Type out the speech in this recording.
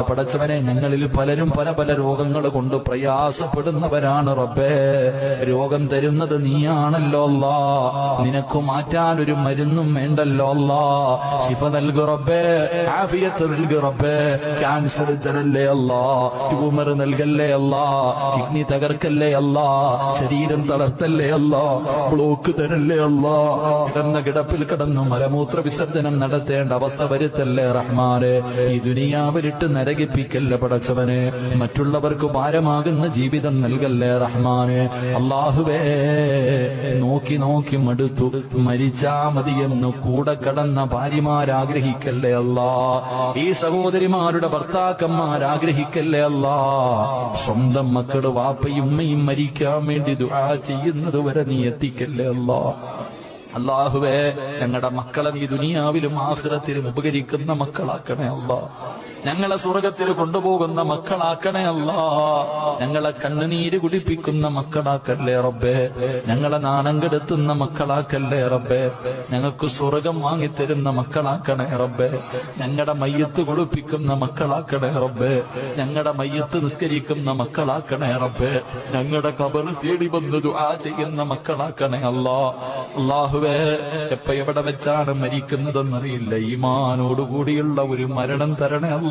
പടച്ചവനെ, ഞങ്ങളിൽ പലരും പല പല രോഗങ്ങൾ കൊണ്ട് പ്രയാസപ്പെടുന്നവരാണ് റബ്ബേ. രോഗം തരുന്നത് നീയാണല്ലോ അല്ലാ. നിനക്ക് മാറ്റാൻ ഒരു മരുന്നും വേണ്ടല്ലോ അല്ലാ. ശിഫ നൽകു റബ്ബേ, ആഫിയത്ത് നൽകു റബ്ബേ. ക്യാൻസർ തരല്ലേ അല്ലാ, ട്യൂമർ നൽകല്ലേ അല്ലാ, കിഡ്നി തകർക്കല്ലേ അല്ലാ, ശരീരം തളർത്തല്ലേ അല്ലാ, ബ്ലോക്ക് തരല്ലേ അല്ലാ. കിടന്ന കിടപ്പിൽ കിടന്നു മലമൂത്ര വിസർജനം നടത്തേണ്ട അവസ്ഥ വരുത്തല്ലേ റഹ്മാനെ. ഈ ദുനിയാവിലിട്ട് നരകിപ്പിക്കല്ലേ പടച്ചവനെ. മറ്റുള്ളവർക്ക് ഭാരമാകുന്ന ജീവിതം നൽകല്ലേ റഹ്മാനെ. അല്ലാഹുവേ, നോക്കി നോക്കി മടുത്തു മരിച്ചാ മതിയെന്ന് കൂടെ കടന്ന ഭാര്യമാരാഗ്രഹിക്കല്ലേ അല്ലാ. ഈ സഹോദരിമാരുടെ ഭർത്താക്കന്മാരാഗ്രഹിക്കല്ലേ അല്ലാ. സ്വന്തം മക്കള് വാപ്പയും ഉമ്മയും മരിക്കാൻ വേണ്ടി ദുആ ചെയ്യുന്നത് വരെ നീ എത്തിക്കല്ലേ അല്ലാ. അല്ലാഹുവേ, ഞങ്ങളുടെ മക്കളെ ഈ ദുനിയാവിലും ആഖിറത്തിലും ഉപകരിക്കുന്ന മക്കളാക്കണേ അല്ലാ. ഞങ്ങളെ സ്വർഗത്തിൽ കൊണ്ടുപോകുന്ന മക്കളാക്കണേ അല്ലാ. ഞങ്ങളെ കണ്ണുനീര് കുടിപ്പിക്കുന്ന മക്കളാക്കല്ലേ റബ്ബേ. ഞങ്ങളെ നാണം കെടുത്തുന്ന മക്കളാക്കല്ലേ റബ്ബേ. ഞങ്ങൾക്ക് സ്വർഗം വാങ്ങിത്തരുന്ന മക്കളാക്കണേ റബ്ബേ. ഞങ്ങളുടെ മയ്യത്ത് കുളിപ്പിക്കുന്ന മക്കളാക്കണേ റബ്ബേ. ഞങ്ങളുടെ മയ്യത്ത് നിസ്കരിക്കുന്ന മക്കളാക്കണേ റബ്ബേ. ഞങ്ങളുടെ ഖബർ തേടി വന്ന് ദുആ ചെയ്യുന്ന മക്കളാക്കണേ അല്ലാ. അല്ലാഹുവേ, എപ്പ എവിടെ വെച്ചാണ് മരിക്കുന്നതെന്നറിയില്ല. ഈമാനോടുകൂടിയുള്ള ഒരു മരണം തരണേ അല്ലാ.